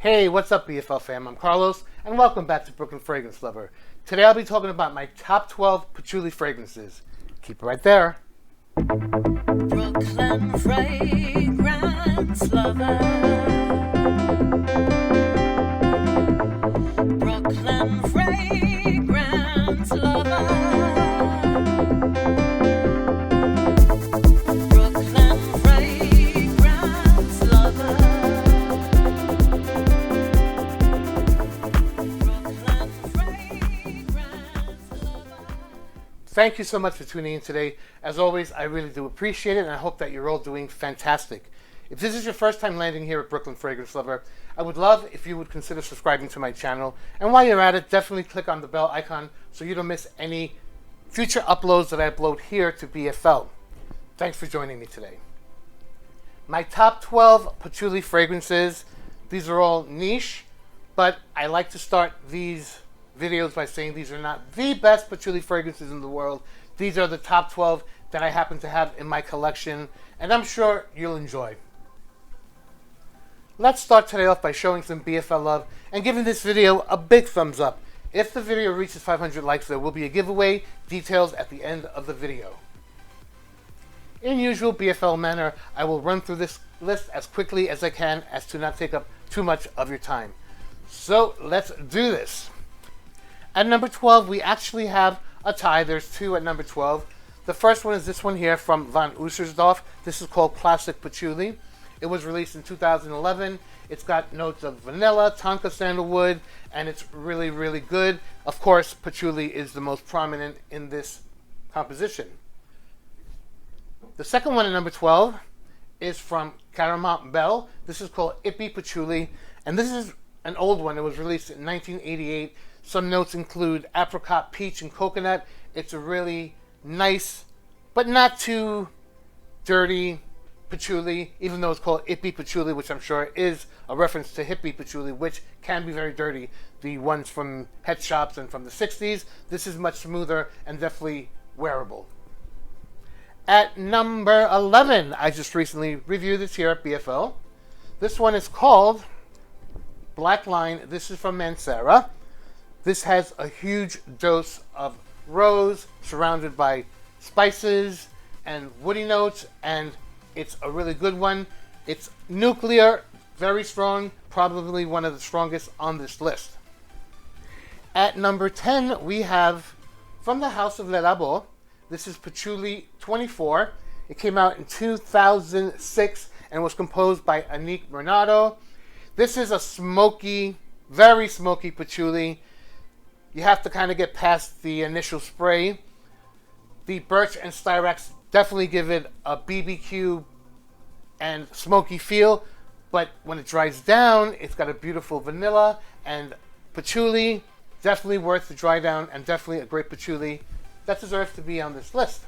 Hey, what's up, BFL fam? I'm Carlos, and welcome back to Brooklyn Fragrance Lover. Today I'll be talking about my top 12 patchouli fragrances. Keep it right there. Brooklyn Fragrance Lover. Brooklyn Fragrance Lover. Brooklyn Fragrance Lover. Brooklyn Fragrance Lover. Thank you so much for tuning in today. As always, I really do appreciate it, and I hope that you're all doing fantastic. If this is your first time landing here at Brooklyn Fragrance Lover, I would love if you would consider subscribing to my channel. And while you're at it, definitely click on the bell icon so you don't miss any future uploads that I upload here to BFL. Thanks for joining me today. My top 12 patchouli fragrances. These are all niche, but I like to start these videos by saying these are not the best patchouli fragrances in the world. These are the top 12 that I happen to have in my collection, and I'm sure you'll enjoy. Let's start today off by showing some BFL love and giving this video a big thumbs up. If the video reaches 500 likes, there will be a giveaway. Details at the end of the video. In usual BFL manner, I will run through this list as quickly as I can as to not take up too much of your time. So let's do this. At number 12, we actually have a tie. There's two at number 12. The first one is this one here from Von Usersdorf. This is called Classic Patchouli. It was released in 2011. It's got notes of vanilla, tonka sandalwood, and it's really, really good. Of course, patchouli is the most prominent in this composition. The second one at number 12 is from Caramel Belle. This is called Ippy Patchouli, and this is an old one. It was released in 1988. Some notes include apricot, peach, and coconut. It's a really nice, but not too dirty patchouli, even though it's called Ippy Patchouli, which I'm sure is a reference to hippie patchouli, which can be very dirty. The ones from pet shops and from the 60s. This is much smoother and definitely wearable. At number 11, I just recently reviewed this here at BFL. This one is called Black Line. This is from Mancera. This has a huge dose of rose surrounded by spices and woody notes, and it's a really good one. It's nuclear, very strong, probably one of the strongest on this list. At number 10, we have from the House of Le Labo. This is Patchouli 24. It came out in 2006 and was composed by Annick Bernardo. This is a smoky, very smoky patchouli. You have to kind of get past the initial spray. The birch and styrax definitely give it a BBQ and smoky feel, but when it dries down, it's got a beautiful vanilla and patchouli. Definitely worth the dry down and definitely a great patchouli that deserves to be on this list.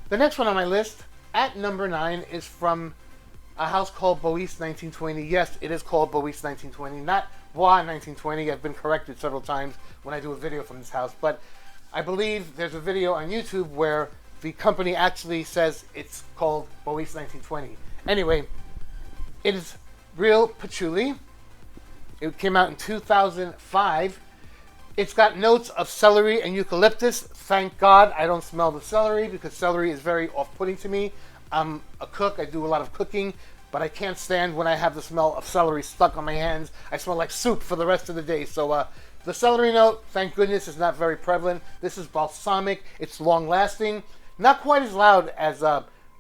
The next one on my list, at number 9, is from a house called Bois 1920. Yes, it is called Bois 1920, not Bois 1920. I've been corrected several times when I do a video from this house, but I believe there's a video on YouTube where the company actually says it's called Bois 1920. Anyway, it is real patchouli. It came out in 2005. It's got notes of celery and eucalyptus. Thank God I don't smell the celery, because celery is very off-putting to me. I'm a cook. I do a lot of cooking, but I can't stand when I have the smell of celery stuck on my hands. I smell like soup for the rest of the day. So the celery note, thank goodness, is not very prevalent. This is balsamic. It's long-lasting. Not quite as loud as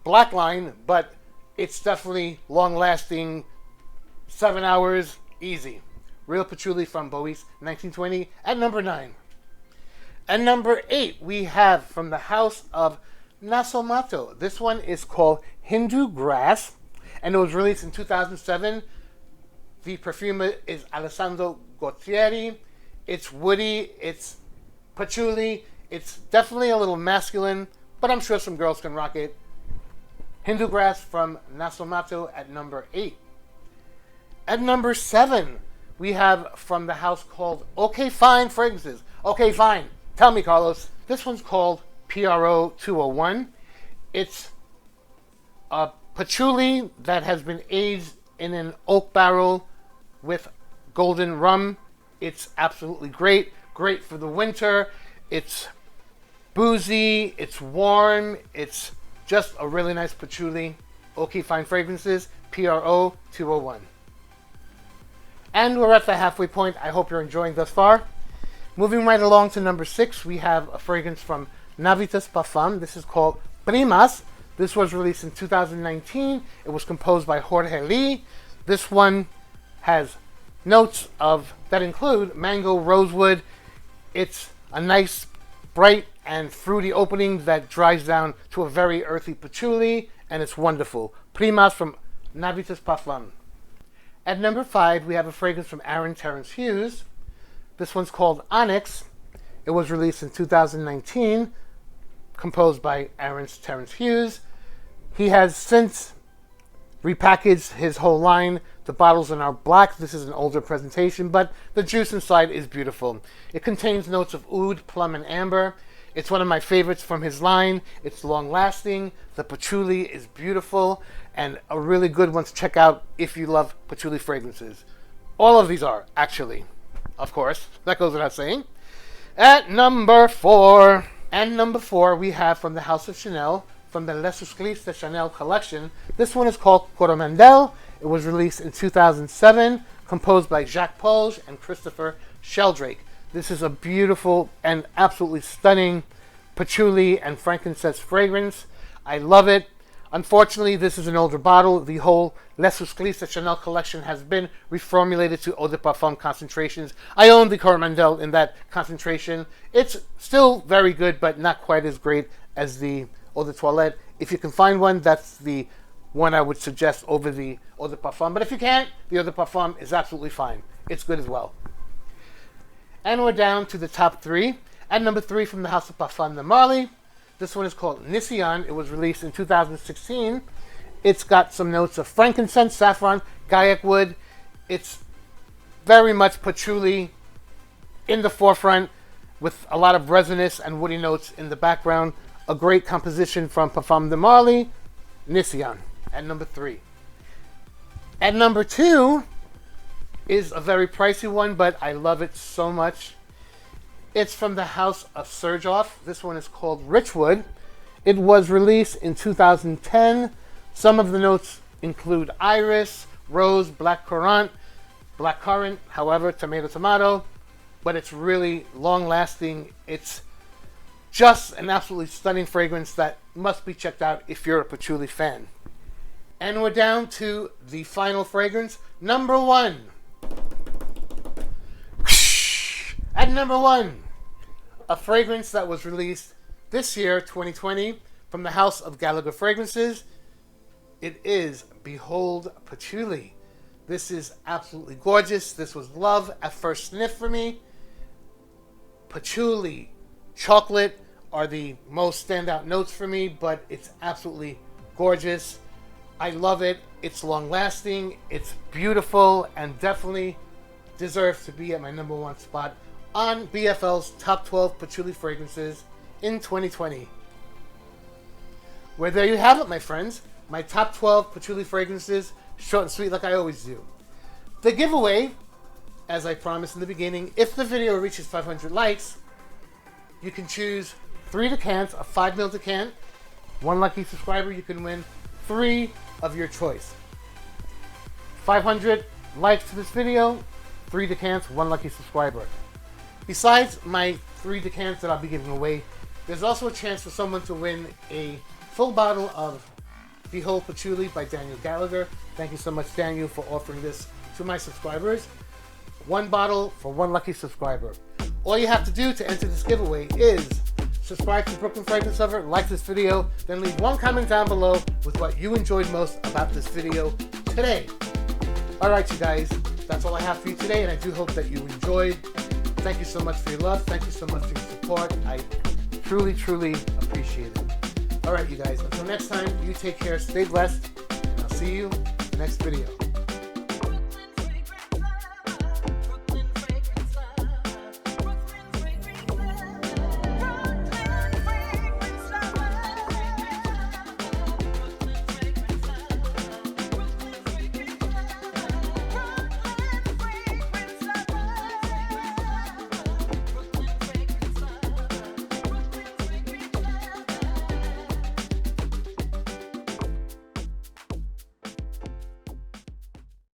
Black Line, but it's definitely long-lasting. 7 hours, easy. Real patchouli from Bois 1920 at number 9. At number 8, we have from the House of Nasomato. This one is called Hindu Grass, and it was released in 2007. The perfumer is Alessandro Gottieri. It's woody, it's patchouli, it's definitely a little masculine, but I'm sure some girls can rock it. Hindu Grass from Nasomato at number 8. At number 7, we have from the house called OK Fine Fragrances. OK Fine. Tell me, Carlos. This one's called PRO 201. It's a patchouli that has been aged in an oak barrel with golden rum. It's absolutely great. Great for the winter. It's boozy. It's warm. It's just a really nice patchouli. OK Fine Fragrances, PRO 201. And we're at the halfway point. I hope you're enjoying thus far. Moving right along to number 6, we have a fragrance from Navitas Parfum. This is called Primas. This was released in 2019. It was composed by Jorge Lee. This one has notes that include mango, rosewood. It's a nice, bright, and fruity opening that dries down to a very earthy patchouli, and it's wonderful. Primas from Navitas Parfum. At number 5, we have a fragrance from Aaron Terrence Hughes. This one's called Onyx. It was released in 2019, composed by Aaron Terrence Hughes. He has since repackaged his whole line. The bottles are now black. This is an older presentation, but the juice inside is beautiful. It contains notes of oud, plum, and amber. It's one of my favorites from his line. It's long-lasting. The patchouli is beautiful, and a really good one to check out if you love patchouli fragrances. All of these are, actually. Of course, that goes without saying. At number 4, we have from the House of Chanel, from the Les Esclives de Chanel collection. This one is called Coromandel. It was released in 2007, composed by Jacques Polge and Christopher Sheldrake. This is a beautiful and absolutely stunning patchouli and frankincense fragrance. I love it. Unfortunately, this is an older bottle. The whole Les Esclives de Chanel collection has been reformulated to eau de parfum concentrations. I own the Coromandel in that concentration. It's still very good, but not quite as great as the eau de toilette. If you can find one, that's the one I would suggest over the eau de parfum. But if you can't, the eau de parfum is absolutely fine. It's good as well. And we're down to the top 3. At number 3, from the House of Parfum de Marly. This one is called Nicyon. It was released in 2016. It's got some notes of frankincense, saffron, gaiac wood. It's very much patchouli in the forefront with a lot of resinous and woody notes in the background. A great composition from Parfum de Marly, Nicyon, at number 3. At number 2 is a very pricey one, but I love it so much. It's from the House of Serjoff. This one is called Richwood. It was released in 2010. Some of the notes include iris, rose, blackcurrant, however, tomato, but it's really long-lasting. It's just an absolutely stunning fragrance that must be checked out if you're a patchouli fan. And we're down to the final fragrance, number 1. At number 1, a fragrance that was released this year, 2020, from the House of Gallagher Fragrances. It is Behold Patchouli. This is absolutely gorgeous. This was love at first sniff for me. Patchouli, chocolate are the most standout notes for me, but it's absolutely gorgeous. I love it. It's long-lasting. It's beautiful and definitely deserves to be at my number 1 spot on BFL's top 12 patchouli fragrances in 2020. Well, there you have it, my friends. My top 12 patchouli fragrances, short and sweet like I always do. The giveaway, as I promised in the beginning, if the video reaches 500 likes, you can choose 3 decants, a 5 ml decant. 1 lucky subscriber, you can win 3 of your choice. 500 likes to this video, 3 decants, 1 lucky subscriber. Besides my 3 decants that I'll be giving away, there's also a chance for someone to win a full bottle of Behold Patchouli by Daniel Gallagher. Thank you so much, Daniel, for offering this to my subscribers. 1 bottle for 1 lucky subscriber. All you have to do to enter this giveaway is subscribe to Brooklyn Fragrance Lover, like this video, then leave 1 comment down below with what you enjoyed most about this video today. Alright, you guys, that's all I have for you today, and I do hope that you enjoyed. Thank you so much for your love. Thank you so much for your support. I truly, truly appreciate it. Alright, you guys, until next time, you take care, stay blessed, and I'll see you in the next video.